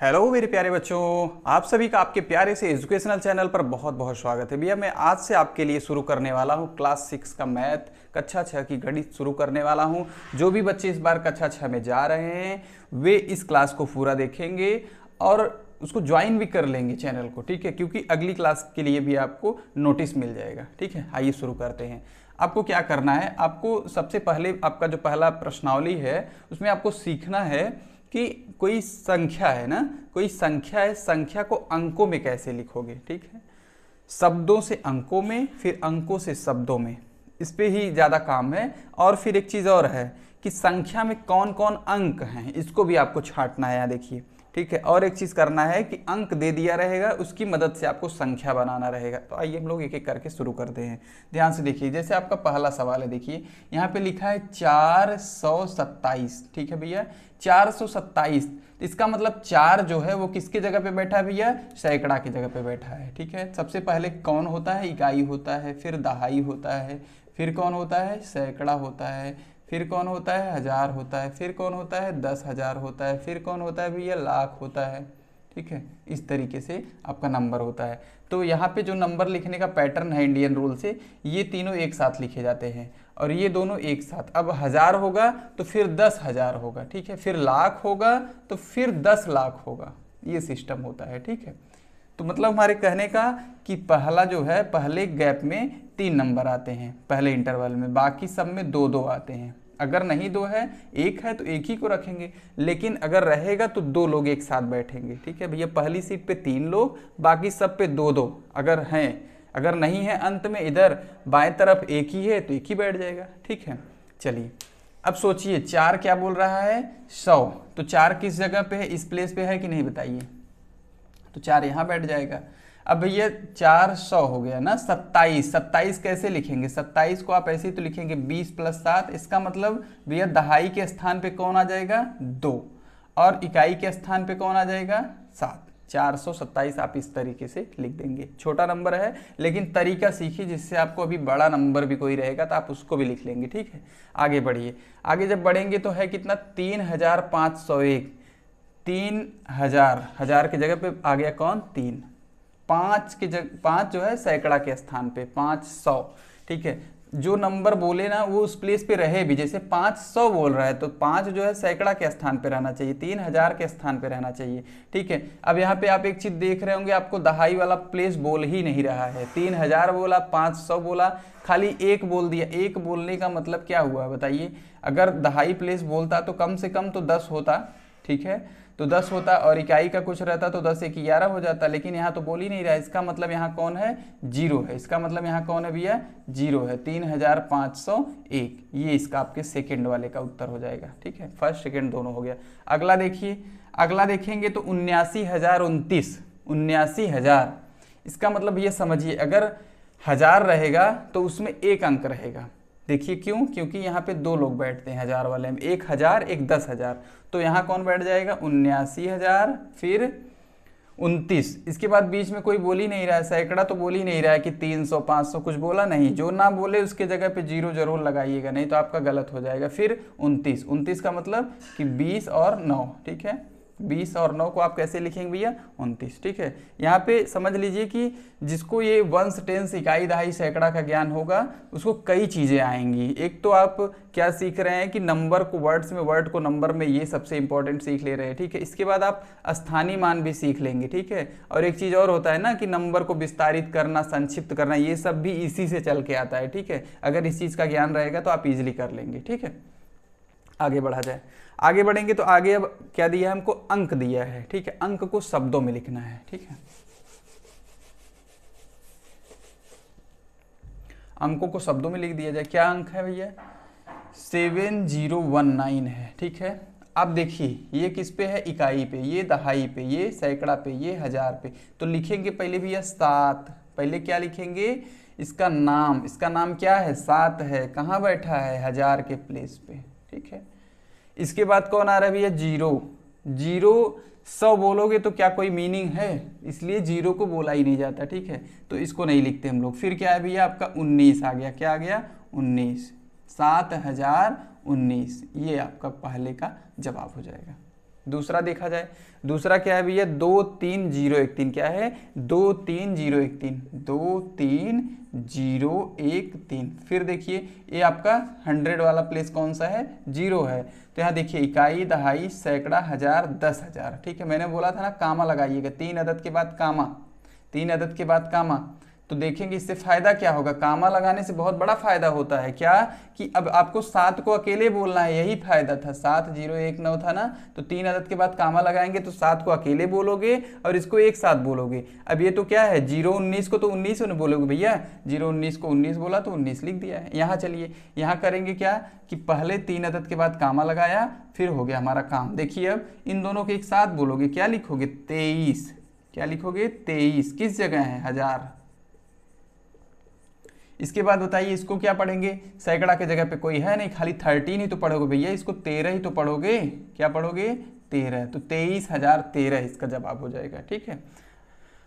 Hello मेरे प्यारे बच्चों, आप सभी का आपके प्यारे से एजुकेशनल चैनल पर बहुत बहुत स्वागत है। भैया मैं आज से आपके लिए शुरू करने वाला हूँ क्लास 6 का मैथ, कक्षा 6 की गणित शुरू करने वाला हूँ। जो भी बच्चे इस बार कक्षा 6 में जा रहे हैं वे इस क्लास को पूरा देखेंगे और उसको ज्वाइन भी कर लेंगे चैनल को, ठीक है, क्योंकि अगली क्लास के लिए भी आपको नोटिस मिल जाएगा। ठीक है, आइए शुरू करते हैं। आपको क्या करना है, आपको सबसे पहले आपका जो पहला प्रश्नावली है उसमें आपको सीखना है कि कोई संख्या है ना, कोई संख्या है, संख्या को अंकों में कैसे लिखोगे। ठीक है, शब्दों से अंकों में, फिर अंकों से शब्दों में, इस पे ही ज़्यादा काम है। और फिर एक चीज़ और है कि संख्या में कौन कौन अंक हैं, इसको भी आपको छांटना है। यहाँ देखिए, ठीक है। और एक चीज़ करना है कि अंक दे दिया रहेगा, उसकी मदद से आपको संख्या बनाना रहेगा। तो आइए हम लोग एक एक करके शुरू करते हैं। ध्यान से देखिए, जैसे आपका पहला सवाल है, देखिए यहाँ पे लिखा है 427। ठीक है भैया, 427। इसका मतलब 4 जो है वो किसके जगह पे बैठा है भैया, सैकड़ा की जगह पे बैठा है। ठीक है, सबसे पहले कौन होता है, इकाई होता है, फिर दहाई होता है, फिर कौन होता है, सैकड़ा होता है, फिर कौन होता है, हजार होता है, फिर कौन होता है, 10,000 होता है, फिर कौन होता है भैया, लाख होता है। ठीक है, इस तरीके से आपका नंबर होता है। तो यहाँ पे जो नंबर लिखने का पैटर्न है इंडियन रूल से, ये तीनों एक साथ लिखे जाते हैं और ये दोनों एक साथ। अब 1000 होगा तो फिर 10,000 होगा, ठीक है, फिर लाख होगा तो फिर 10 लाख होगा, ये सिस्टम होता है। ठीक है, तो मतलब हमारे कहने का कि पहला जो है, पहले गैप में 3 नंबर आते हैं पहले इंटरवल में, बाकी सब में 2-2 आते हैं। अगर नहीं 2 है, 1 है तो एक ही को रखेंगे, लेकिन अगर रहेगा तो 2 लोग एक साथ बैठेंगे। ठीक है भैया, पहली सीट पे 3 लोग, बाकी सब पे 2-2 अगर हैं। अगर नहीं है, अंत में इधर बाएं तरफ एक ही है तो एक ही बैठ जाएगा। ठीक है, चलिए अब सोचिए, 4 क्या बोल रहा है, 100। तो 4 किस जगह पे है, इस प्लेस पे है कि नहीं बताइए, तो 4 यहाँ बैठ जाएगा। अब भैया 400 हो गया ना, 27। 27 कैसे लिखेंगे, 27 को आप ऐसे ही तो लिखेंगे 20 + 7। इसका मतलब भैया दहाई के स्थान पे कौन आ जाएगा, 2, और इकाई के स्थान पे कौन आ जाएगा, 7। 427 आप इस तरीके से लिख देंगे। छोटा नंबर है लेकिन तरीका सीखिए, जिससे आपको अभी बड़ा नंबर भी कोई रहेगा तो आप उसको भी लिख लेंगे। ठीक है, आगे बढ़िए। आगे जब बढ़ेंगे तो है कितना, 3501। 3000, हजार की जगह पे आ गया कौन, 3। 5 की जगह, 5 जो है सैकड़ा के स्थान पे, 500। ठीक है, जो नंबर बोले ना वो उस प्लेस पे रहे भी। जैसे 500 बोल रहा है तो 5 जो है सैकड़ा के स्थान पे रहना चाहिए, 3000 के स्थान पे रहना चाहिए। ठीक है, अब यहाँ पे आप एक चीज देख रहे होंगे, आपको दहाई वाला प्लेस बोल ही नहीं रहा है। 3000 बोला, 500 बोला, खाली 1 बोल दिया। 1 बोलने का मतलब क्या हुआ बताइए, अगर दहाई प्लेस बोलता तो कम से कम तो 10 होता। ठीक है, तो 10 होता और इकाई का कुछ रहता तो 10 1 11 हो जाता, लेकिन यहाँ तो बोल ही नहीं रहा है। इसका मतलब यहाँ कौन है, 0 है। इसका मतलब यहाँ कौन है भैया, 0 है। 3501, ये इसका आपके सेकंड वाले का उत्तर हो जाएगा। ठीक है, फर्स्ट सेकंड दोनों हो गया। अगला देखिए, अगला देखेंगे तो 79,029। 79,000, इसका मतलब ये समझिए, अगर 1000 रहेगा तो उसमें 1 अंक रहेगा। देखिए क्यों, क्योंकि यहाँ पे 2 लोग बैठते हैं 1000 वाले में, एक 1000 एक 10,000। तो यहाँ कौन बैठ जाएगा, 79,000 फिर 29। इसके बाद बीच में कोई बोल ही नहीं रहा है, सैकड़ा तो बोल ही नहीं रहा है कि 300 500 कुछ बोला नहीं। जो ना बोले उसके जगह पे 0 जरूर लगाइएगा, नहीं तो आपका गलत हो जाएगा। फिर 29। 29 का मतलब कि 20 और 9। ठीक है, 20 और 9 को आप कैसे लिखेंगे भैया, 29। ठीक है, यहाँ पे समझ लीजिए कि जिसको ये वंश, टेंस, इकाई, दहाई, सैकड़ा का ज्ञान होगा उसको कई चीज़ें आएंगी। एक तो आप क्या सीख रहे हैं कि नंबर को वर्ड्स में, वर्ड को नंबर में, ये सबसे इंपॉर्टेंट सीख ले रहे हैं। ठीक है, इसके बाद आप स्थानीय मान भी सीख लेंगे। ठीक है, और एक चीज़ और होता है ना कि नंबर को विस्तारित करना, संक्षिप्त करना, ये सब भी इसी से चल के आता है। ठीक है, अगर इस चीज़ का ज्ञान रहेगा तो आप इजिली कर लेंगे। ठीक है, आगे बढ़ा जाए। आगे बढ़ेंगे तो आगे अब क्या दिया है हमको, अंक दिया है। ठीक है, अंक को शब्दों में लिखना है। ठीक है, अंकों को शब्दों में लिख दिया जाए। क्या अंक है भैया, 7019 है। ठीक है, अब देखिए ये किस पे है, इकाई पे, ये दहाई पे, ये सैकड़ा पे, ये 1000 पे। तो लिखेंगे पहले भैया 7। पहले क्या लिखेंगे, इसका नाम, इसका नाम क्या है, 7 है। कहाँ बैठा है, 1000 के प्लेस पे। ठीक है, इसके बाद कौन आ रहा है भैया, 0। 0 100 बोलोगे तो क्या कोई मीनिंग है, इसलिए 0 को बोला ही नहीं जाता। ठीक है, तो इसको नहीं लिखते हम लोग। फिर क्या है भैया, आपका 19 आ गया। क्या आ गया, 19। 7019, ये आपका पहले का जवाब हो जाएगा। दूसरा देखा जाए, दूसरा क्या है भैया 23013, क्या है 23013, 23013। फिर देखिए ये आपका 100 वाला प्लेस कौन सा है, 0 है। तो यहाँ देखिए इकाई, दहाई, सैकड़ा, हजार, 10,000। ठीक है, मैंने बोला था ना कामा लगाइएगा, 3 अदद के बाद कामा, 3 अदद के बाद कामा। तो देखेंगे इससे फायदा क्या होगा, कामा लगाने से बहुत बड़ा फायदा होता है। क्या कि अब आपको 7 को अकेले बोलना है, यही फायदा था। 7019 था ना, तो 3 अदद के बाद कामा लगाएंगे तो 7 को अकेले बोलोगे और इसको एक साथ बोलोगे। अब ये तो क्या है 019 को तो 19 ने बोलोगे भैया, 019 को 19 बोला तो 19 लिख दिया है। यहाँ चलिए यहाँ करेंगे क्या कि पहले 3 अदद के बाद कामा लगाया, फिर हो गया हमारा काम। देखिए अब इन दोनों के एक साथ बोलोगे, क्या लिखोगे 23, क्या लिखोगे 23, किस जगह है हजार। इसके बाद बताइए इसको क्या पढ़ेंगे, सैकड़ा के जगह पे कोई है नहीं, खाली 13 ही तो पढ़ोगे भैया, इसको 13 ही तो पढ़ोगे। क्या पढ़ोगे 13, तो 23,013 इसका जवाब हो जाएगा। ठीक है,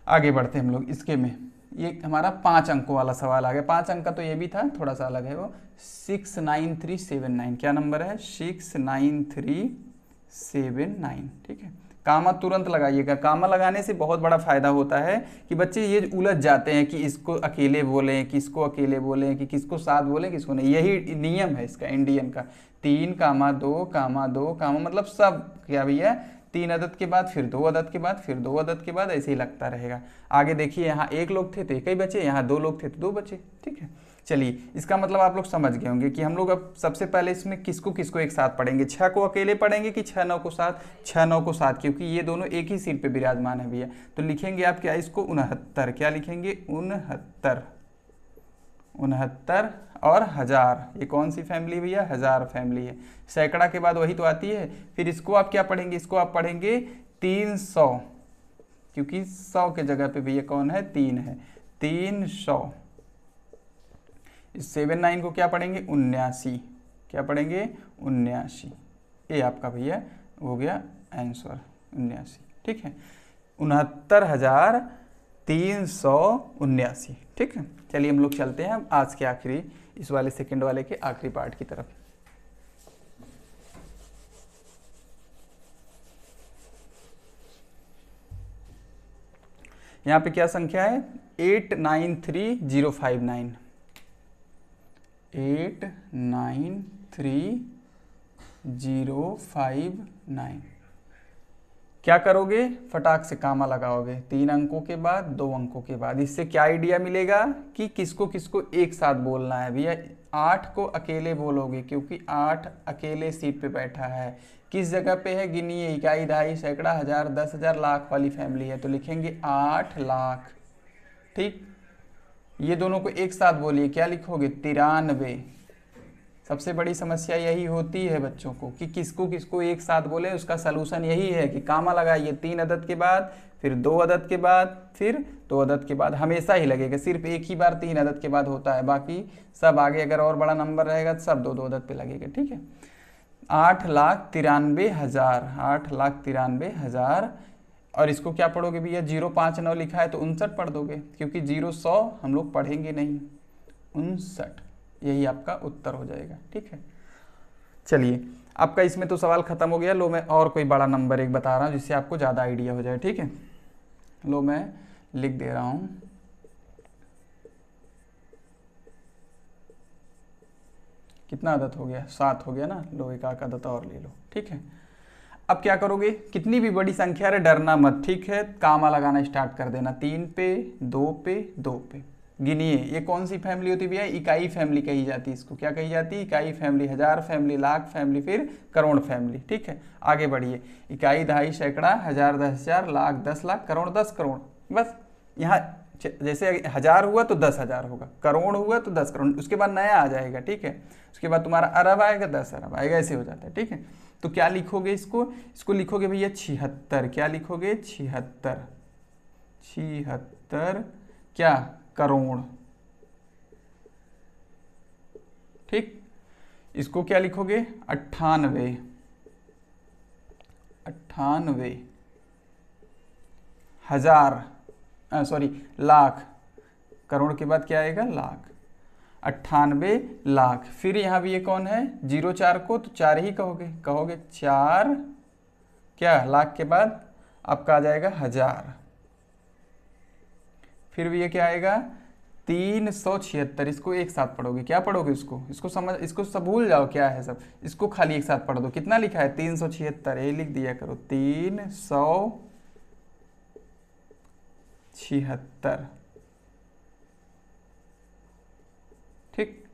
आगे बढ़ते हैं हम लोग इसके में। ये हमारा 5 अंकों वाला सवाल आ गया। 5 अंक का तो ये भी था, थोड़ा सा अलग है वो। 69379, क्या नंबर है 69379। ठीक है, कामा तुरंत लगाइएगा। कामा लगाने से बहुत बड़ा फायदा होता है कि बच्चे ये उलझ जाते हैं कि इसको अकेले बोलें, किसको अकेले बोलें, कि किसको साथ बोलें, किसको नहीं। यही नियम है इसका इंडियन का, 3, 2, 2, मतलब सब क्या भैया 3 अदद के बाद फिर 2 अदद के बाद फिर 2 अदद के बाद, ऐसे ही लगता रहेगा। आगे देखिए यहाँ 1 लोग थे तो 1 ही बचे, यहाँ 2 लोग थे तो 2 बचे। ठीक है, चलिए इसका मतलब आप लोग समझ गए होंगे कि हम लोग अब सबसे पहले इसमें किसको किसको एक साथ पढ़ेंगे। 6 को अकेले पढ़ेंगे कि 6 9 को साथ, 6 9 को साथ, क्योंकि ये दोनों एक ही सीट पे विराजमान है भैया। तो लिखेंगे आप क्या इसको 69, क्या लिखेंगे 69, 69 और हजार। ये कौन सी फैमिली भैया, हजार फैमिली है। सैकड़ा के बाद वही तो आती है। फिर इसको आप क्या पढ़ेंगे, इसको आप पढ़ेंगे 300, क्योंकि 100 के जगह पे भैया कौन है 3 है, 300। 79 को क्या पढ़ेंगे 79, क्या पढ़ेंगे 79। ये आपका भैया हो गया आंसर 79। ठीक है, 69,379। ठीक है, चलिए हम लोग चलते हैं आज के आखिरी, इस वाले सेकंड वाले के आखिरी पार्ट की तरफ। यहाँ पे क्या संख्या है 893059, 893059। क्या करोगे, फटाक से कामा लगाओगे 3 अंकों के बाद 2 अंकों के बाद। इससे क्या आइडिया मिलेगा कि किसको किसको एक साथ बोलना है भैया। 8 को अकेले बोलोगे क्योंकि 8 अकेले सीट पे बैठा है। किस जगह पे है गिनिए, इकाई, दहाई, सैकड़ा, हजार, 10,000, लाख वाली फैमिली है, तो लिखेंगे 8 लाख। ठीक, ये दोनों को एक साथ बोलिए, क्या लिखोगे 93। सबसे बड़ी समस्या यही होती है बच्चों को कि किसको किसको एक साथ बोले। उसका सलूशन यही है कि कामा लगाइए 3 अदद के बाद, फिर 2 अदद के बाद, फिर 2 अदद के बाद, हमेशा ही लगेगा। सिर्फ एक ही बार 3 अदद के बाद होता है, बाकी सब आगे अगर और बड़ा नंबर रहेगा तो सब 2 अदद पे लगेगा। ठीक है, 8,93,000, 8,93,000। और इसको क्या पढ़ोगे भैया, 059 लिखा है तो 59 पढ़ दोगे, क्योंकि 0 हम लोग पढ़ेंगे नहीं, 59, यही आपका उत्तर हो जाएगा। ठीक है, चलिए आपका इसमें तो सवाल खत्म हो गया। लो मैं और कोई बड़ा नंबर एक बता रहा हूँ जिससे आपको ज़्यादा आइडिया हो जाए। ठीक है, लो मैं लिख दे रहा हूँ, कितना आदत हो गया 7 हो गया ना, लो एक आक आदत और ले लो। ठीक है, अब क्या करोगे, कितनी भी बड़ी संख्या है डरना मत। ठीक है, कामा लगाना स्टार्ट कर देना, 3 पे 2 पे 2 पे। गिनिए ये कौन सी फैमिली होती है भैया, इकाई फैमिली कही जाती है इसको। क्या कही जाती है, इकाई फैमिली, हजार फैमिली, लाख फैमिली, फिर करोड़ फैमिली। ठीक है, आगे बढ़िए, इकाई, दहाई, सैकड़ा, हजार, 10,000, लाख, 10 लाख, करोड़ 10 करोड़। बस यहाँ जैसे 1000 हुआ तो 10,000 होगा, करोड़ हुआ तो 10 करोड़, उसके बाद नया आ जाएगा। ठीक है, उसके बाद तुम्हारा अरब आएगा, 10 अरब आएगा, ऐसे हो जाता है। ठीक है, तो क्या लिखोगे इसको लिखोगे भैया 76। क्या लिखोगे 76, 76 क्या करोड़। ठीक, इसको क्या लिखोगे 98, 98 हजार, सॉरी लाख। करोड़ के बाद क्या आएगा लाख, 98 लाख। फिर यहाँ भी ये कौन है 04 को तो 4 ही कहोगे, 4 क्या लाख के बाद आपका आ जाएगा 1000। फिर भी ये क्या आएगा 376। इसको एक साथ पढ़ोगे, क्या पढ़ोगे इसको समझ, इसको सब भूल जाओ क्या है सब, इसको खाली एक साथ पढ़ दो। कितना लिखा है 376, ये लिख दिया करो 376। ठीक,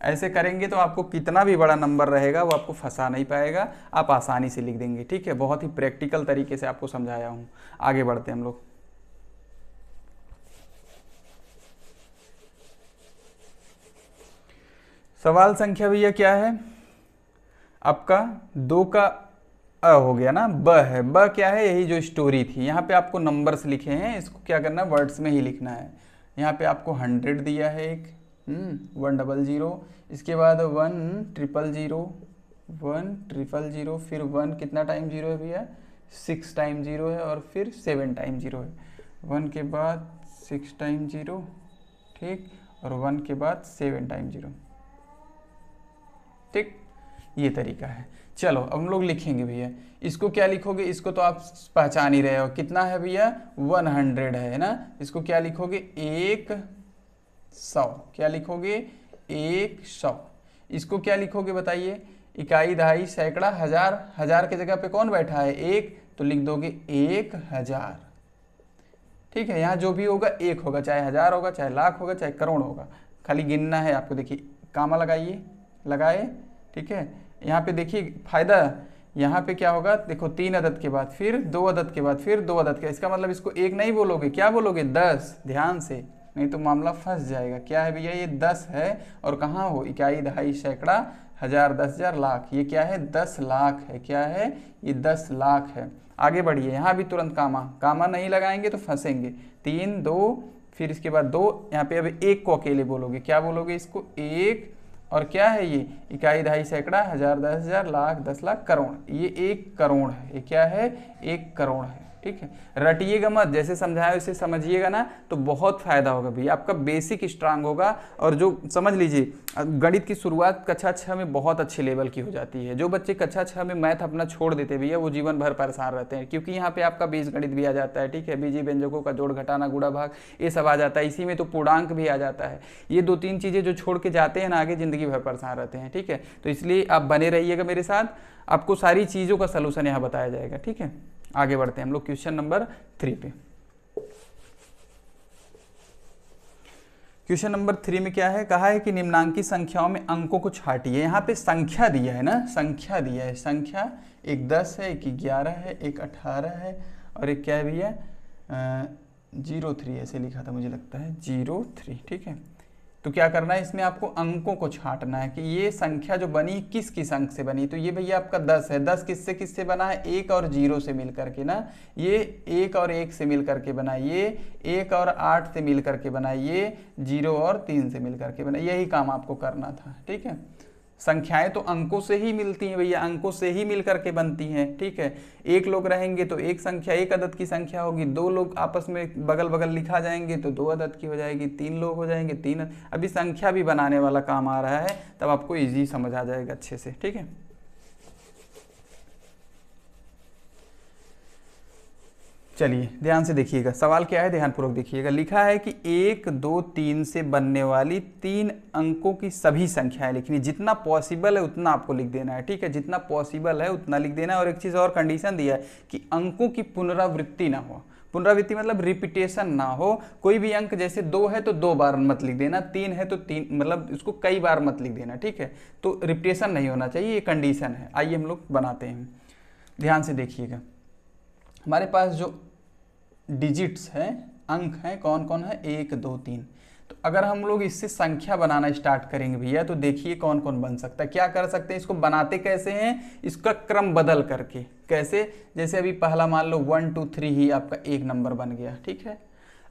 ऐसे करेंगे तो आपको कितना भी बड़ा नंबर रहेगा वो आपको फंसा नहीं पाएगा, आप आसानी से लिख देंगे। ठीक है, बहुत ही प्रैक्टिकल तरीके से आपको समझाया हूँ। आगे बढ़ते हैं हम लोग। सवाल संख्या भैया क्या है आपका 2 का हो गया ना, ब है। ब क्या है, यही जो स्टोरी थी। यहाँ पे आपको नंबर्स लिखे हैं, इसको क्या करना है वर्ड्स में ही लिखना है। यहाँ पे आपको 100 दिया है एक 100, इसके बाद 1000, 1000, फिर 1 कितना टाइम 0 है भैया 6 टाइम 0 है, और फिर 7 टाइम 0 है। 1 के बाद 6 टाइम 0, ठीक, और 1 के बाद 7 टाइम 0। ठीक, ये तरीका है। चलो अब हम लोग लिखेंगे भैया, इसको क्या लिखोगे, इसको तो आप पहचान ही रहे हो कितना है भैया 100 है ना। इसको क्या लिखोगे 100, क्या लिखोगे 100। इसको क्या लिखोगे बताइए, इकाई, दहाई, सैकड़ा, हजार। हजार की जगह पे कौन बैठा है 1, तो लिख दोगे 1000। ठीक है, यहाँ जो भी होगा 1 होगा, चाहे 1000 होगा, चाहे लाख होगा, चाहे करोड़ होगा, खाली गिनना है आपको। देखिए कामा लगाइए, लगाए, ठीक है। यहाँ पे देखिए फायदा, यहाँ पे क्या होगा देखो 3 अदद के बाद फिर 2 अदद के बाद फिर 2 अदद के, इसका मतलब इसको 1 नहीं बोलोगे, क्या बोलोगे 10। ध्यान से, नहीं तो मामला फंस जाएगा। क्या है भैया ये 10 है, और कहाँ हो इकाई, दहाई, सैकड़ा, हजार, 10,000, लाख। ये क्या है 10 लाख है। क्या है ये 10 लाख है। आगे बढ़िए, यहाँ भी तुरंत कामा, कामा नहीं लगाएंगे तो फंसेंगे। 3 2 फिर इसके बाद 2, यहाँ पे अभी 1 को अकेले बोलोगे, क्या बोलोगे इसको 1, और क्या है ये इकाई, दहाई, सैकड़ा, हजार, 10,000, लाख, 10 लाख, करोड़। ये 1 करोड़ है। ये क्या है 1 करोड़ है। ठीक है, रटिएगा मत, जैसे समझाया वैसे समझिएगा ना, तो बहुत फायदा होगा भैया, आपका बेसिक स्ट्रांग होगा। और जो समझ लीजिए गणित की शुरुआत कक्षा 6 में बहुत अच्छे लेवल की हो जाती है। जो बच्चे कक्षा 6 में मैथ अपना छोड़ देते भैया वो जीवन भर परेशान रहते हैं, क्योंकि यहाँ पे आपका बीज गणित भी आ जाता है। ठीक है, बीजी व्यंजकों का जोड़, घटाना, गुणा, भाग, ये सब आ जाता है। इसी में तो पूर्णांक भी आ जाता है। ये 2-3 चीज़ें जो छोड़ के जाते हैं ना आगे जिंदगी भर परेशान रहते हैं। ठीक है, तो इसलिए आप बने रहिएगा मेरे साथ, आपको सारी चीज़ों का सलूशन यहाँ बताया जाएगा। ठीक है, आगे बढ़ते हैं हम लोग क्वेश्चन नंबर 3 पे। क्वेश्चन नंबर 3 में क्या है, कहा है कि निम्नांकित संख्याओं में अंकों को छाटिए। यहाँ पे संख्या दिया है ना, संख्या दिया है। संख्या एक 10 है, एक 11 है, एक 18 है, और एक क्या है भैया 03 ऐसे लिखा था मुझे लगता है 03। ठीक है, तो क्या करना है इसमें आपको अंकों को छांटना है कि ये संख्या जो बनी किस किस अंक से बनी। तो ये भैया आपका 10 है, 10 किससे किससे बना है 1 और 0 से मिल करके ना, ये 1 और 1 से मिल करके बना, ये 1 और 8 से मिल करके बना, ये 0 और 3 से मिल करके बना। यही काम आपको करना था। ठीक है, संख्याएं तो अंकों से ही मिलती हैं भैया, अंकों से ही मिल करके बनती हैं। ठीक है, एक लोग रहेंगे तो एक संख्या, एक अदद की संख्या होगी। 2 लोग आपस में बगल बगल लिखा जाएंगे तो 2 अदद की हो जाएगी। 3 लोग हो जाएंगे 3। अभी संख्या भी बनाने वाला काम आ रहा है, तब आपको इजी समझ आ जाएगा अच्छे से। ठीक है, चलिए ध्यान से देखिएगा, सवाल क्या है ध्यानपूर्वक देखिएगा। लिखा है कि 1 2 3 से बनने वाली 3 अंकों की सभी संख्याएं लिखनी। जितना पॉसिबल है उतना आपको लिख देना है। ठीक है, जितना पॉसिबल है उतना लिख देना है। और एक चीज़ और कंडीशन दिया है कि अंकों की पुनरावृत्ति ना हो। पुनरावृत्ति मतलब रिपीटेशन ना हो। कोई भी अंक जैसे 2 है तो 2 बार मत लिख देना, 3 है तो 3 मतलब उसको कई बार मत लिख देना। ठीक है, तो रिपीटेशन नहीं होना चाहिए, ये कंडीशन है। आइए हम लोग बनाते हैं, ध्यान से देखिएगा। हमारे पास जो डिजिट्स हैं, अंक हैं, कौन कौन है 1 2 3। तो अगर हम लोग इससे संख्या बनाना स्टार्ट करेंगे भैया तो देखिए कौन कौन बन सकता है। क्या कर सकते हैं, इसको बनाते कैसे हैं, इसका क्रम बदल करके। कैसे, जैसे अभी पहला मान लो 1 2 3 ही आपका एक नंबर बन गया। ठीक है,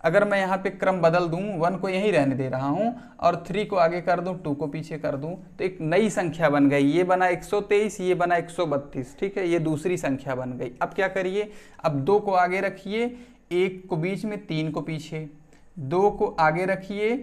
अगर मैं यहाँ पे क्रम बदल दूँ, 1 को यहीं रहने दे रहा हूँ और 3 को आगे कर दूँ, 2 को पीछे कर दूँ, तो एक नई संख्या बन गई। ये बना 123, ये बना 132। ठीक है, ये दूसरी संख्या बन गई। अब क्या करिए, अब 2 को आगे रखिए, 1 को बीच में, 3 को पीछे, 2 को आगे रखिए,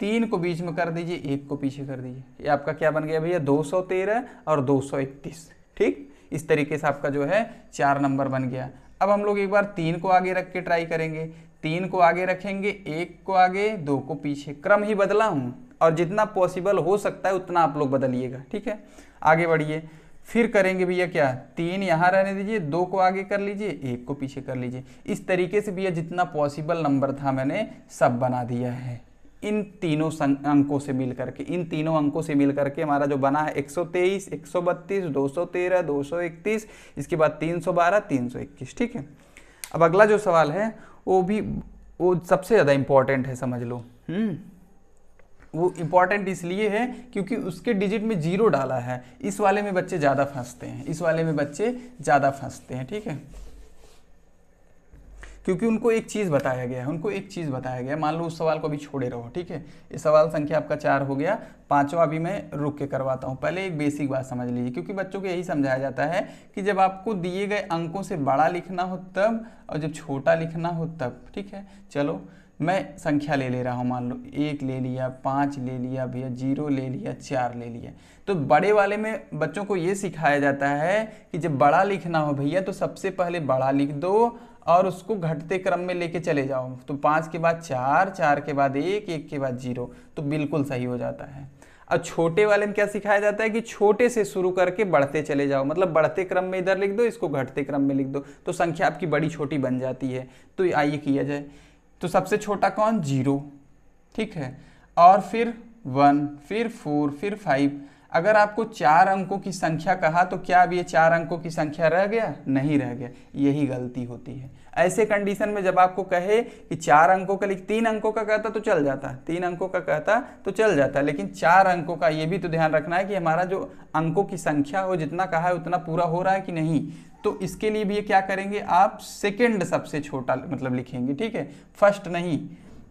3 को बीच में कर दीजिए, 1 को पीछे कर दीजिए। ये आपका क्या बन गया भैया 213 और 231। ठीक, इस तरीके से आपका जो है 4 नंबर बन गया। अब हम लोग एक बार 3 को आगे रख के ट्राई करेंगे। 3 को आगे रखेंगे, 1 को आगे, 2 को पीछे, क्रम ही बदला हूँ और जितना पॉसिबल हो सकता है उतना आप लोग बदलिएगा, ठीक है। आगे बढ़िए, फिर करेंगे भैया क्या, 3 यहाँ रहने दीजिए, 2 को आगे कर लीजिए, 1 को पीछे कर लीजिए। इस तरीके से भैया जितना पॉसिबल नंबर था मैंने सब बना दिया है इन तीनों अंकों से मिल करके। इन तीनों अंकों से मिल करके हमारा जो बना है 123, 132, 213, 231, इसके बाद 312, 321, ठीक है। अब अगला जो सवाल है वो सबसे ज़्यादा इम्पॉर्टेंट है, समझ लो। वो इम्पॉर्टेंट इसलिए है क्योंकि उसके डिजिट में 0 डाला है। इस वाले में बच्चे ज़्यादा फंसते हैं, इस वाले में बच्चे ज़्यादा फंसते हैं, ठीक है। क्योंकि उनको एक चीज़ बताया गया है, उनको एक चीज़ बताया गया है। मान लो उस सवाल को अभी छोड़े रहो, ठीक है। ये सवाल संख्या आपका 4 हो गया। 5वां अभी मैं रुक के करवाता हूँ। पहले एक बेसिक बात समझ लीजिए, क्योंकि बच्चों को यही समझाया जाता है कि जब आपको दिए गए अंकों से बड़ा लिखना हो तब, और जब छोटा लिखना हो तब, ठीक है। चलो मैं संख्या ले रहा हूँ, मान लो 1 ले लिया, 5 ले लिया भैया, 0 ले लिया, 4 ले लिया। तो बड़े वाले में बच्चों को ये सिखाया जाता है कि जब बड़ा लिखना हो भैया तो सबसे पहले बड़ा लिख दो और उसको घटते क्रम में लेके चले जाओ। तो 5 के बाद 4, 4 के बाद 1, 1 के बाद 0, तो बिल्कुल सही हो जाता है। अब छोटे वाले में क्या सिखाया जाता है कि छोटे से शुरू करके बढ़ते चले जाओ, मतलब बढ़ते क्रम में इधर लिख दो, इसको घटते क्रम में लिख दो, तो संख्या आपकी बड़ी छोटी बन जाती है। तो आइए किया जाए। तो सबसे छोटा कौन, 0, ठीक है। और फिर 1, फिर 4, फिर 5। अगर आपको 4 अंकों की संख्या कहा तो क्या अब ये 4 अंकों की संख्या रह गया? नहीं रह गया। यही गलती होती है। ऐसे कंडीशन में जब आपको कहे कि 4 अंकों का 3 अंकों का कहता तो चल जाता, 3 अंकों का कहता तो चल जाता, लेकिन 4 अंकों का ये भी तो ध्यान रखना है कि हमारा जो अंकों की संख्या हो, जितना कहा है उतना पूरा हो रहा है कि नहीं। तो इसके लिए भी ये क्या करेंगे, आप सेकेंड सबसे छोटा मतलब लिखेंगे, ठीक है। फर्स्ट नहीं,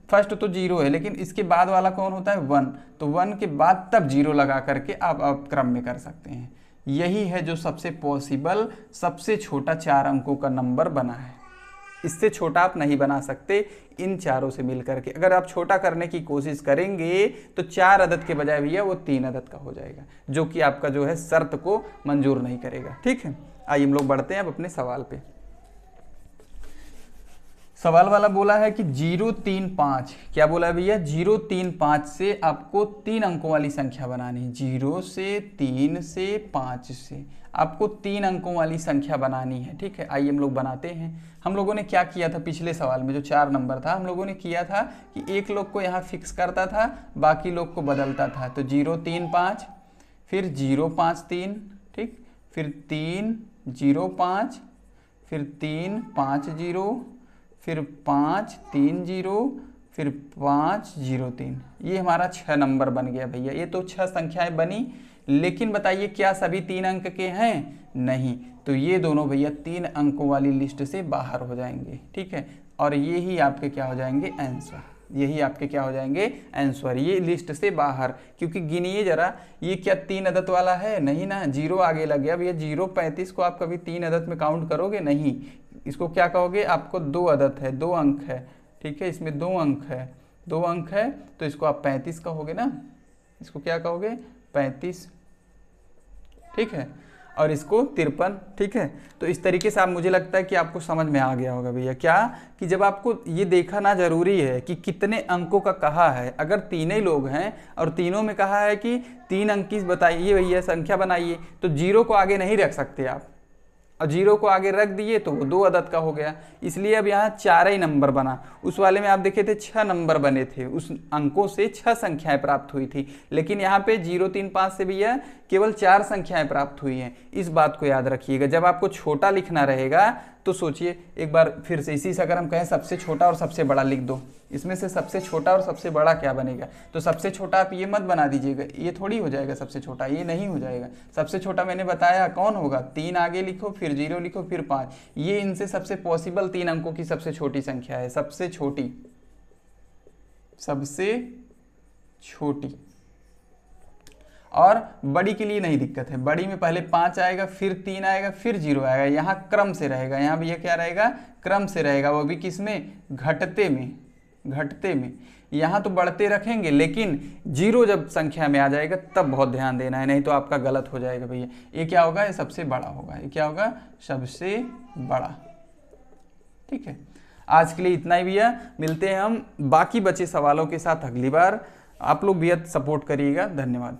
फर्स्ट तो 0 है, लेकिन इसके बाद वाला कौन होता है, 1। तो 1 के बाद तब 0 लगा करके आप क्रम में कर सकते हैं। यही है जो सबसे पॉसिबल सबसे छोटा 4 अंकों का नंबर बना है। इससे छोटा आप नहीं बना सकते इन चारों से मिल करके। अगर आप छोटा करने की कोशिश करेंगे तो 4 अदद के बजाय भैया वो 3 अदद का हो जाएगा, जो कि आपका जो है शर्त को मंजूर नहीं करेगा, ठीक है। आइए हम लोग बढ़ते हैं अब अपने सवाल पे। सवाल वाला बोला है कि 035, क्या बोला है भैया, 035 से आपको 3 अंकों वाली संख्या बनानी है। 0 से 3 से 5 से आपको 3 अंकों वाली संख्या बनानी है, ठीक है। आइए हम लोग बनाते हैं। हम लोगों ने क्या किया था पिछले सवाल में, जो 4 नंबर था, हम लोगों ने किया था कि एक लोग को यहाँ फिक्स करता था, बाकी लोग को बदलता था। तो 035, फिर 053, ठीक, फिर 305, फिर 350, फिर 530, फिर 503। ये हमारा 6 नंबर बन गया भैया। ये तो 6 संख्याएं बनी, लेकिन बताइए क्या सभी 3 अंक के हैं? नहीं। तो ये दोनों भैया 3 अंकों वाली लिस्ट से बाहर हो जाएंगे, ठीक है। और ये ही आपके क्या हो जाएंगे, आंसर। यही आपके क्या हो जाएंगे, आंसर। ये लिस्ट से बाहर, क्योंकि गिनिए जरा, ये क्या 3 अदद वाला है? नहीं ना, 0 आगे लग गया भैया। 035 को आप कभी 3 अदद में काउंट करोगे? नहीं। इसको क्या कहोगे, आपको 2 अदद है, 2 अंक है, ठीक है। इसमें 2 अंक है, 2 अंक है, तो इसको आप 35 कहोगे ना। इसको क्या कहोगे, 35, ठीक है। और इसको 53, ठीक है। तो इस तरीके से आप, मुझे लगता है कि आपको समझ में आ गया होगा भैया क्या, कि जब आपको ये देखना जरूरी है कि कितने अंकों का कहा है। अगर 3 ही लोग हैं और तीनों में कहा है कि 3 अंक की बताइए भैया, संख्या बनाइए, तो 0 को आगे नहीं रख सकते आप, और 0 को आगे रख दिए तो वो 2 अदद का हो गया। इसलिए अब यहाँ 4 ही नंबर बना। उस वाले में आप देखे थे 6 नंबर बने थे, उस अंकों से 6 संख्याएं प्राप्त हुई थी, लेकिन यहाँ पे 035 से भैया केवल 4 संख्याएं प्राप्त हुई हैं। इस बात को याद रखिएगा। जब आपको छोटा लिखना रहेगा तो सोचिए एक बार फिर से, इसी से अगर हम कहें सबसे छोटा और सबसे बड़ा लिख दो, इसमें से सबसे छोटा और सबसे बड़ा क्या बनेगा? तो सबसे छोटा आप ये मत बना दीजिएगा, ये थोड़ी हो जाएगा सबसे छोटा, ये नहीं हो जाएगा। सबसे छोटा मैंने बताया कौन होगा, 3 आगे लिखो, फिर 0 लिखो, फिर 5। ये इनसे सबसे पॉसिबल 3 अंकों की सबसे छोटी संख्या है, सबसे छोटी, सबसे छोटी। और बड़ी के लिए नहीं दिक्कत है, बड़ी में पहले 5 आएगा, फिर 3 आएगा, फिर 0 आएगा। यहाँ क्रम से रहेगा, यहाँ भी ये क्या रहेगा, क्रम से रहेगा, वो भी किस में, घटते में, घटते में। यहाँ तो बढ़ते रखेंगे, लेकिन 0 जब संख्या में आ जाएगा तब बहुत ध्यान देना है, नहीं तो आपका गलत हो जाएगा भैया। ये क्या होगा, ये सबसे बड़ा होगा। ये क्या होगा, सबसे बड़ा। ठीक है, आज के लिए इतना ही भैया। मिलते हैं हम बाकी बचे सवालों के साथ अगली बार। आप लोग बेहद सपोर्ट करिएगा। धन्यवाद।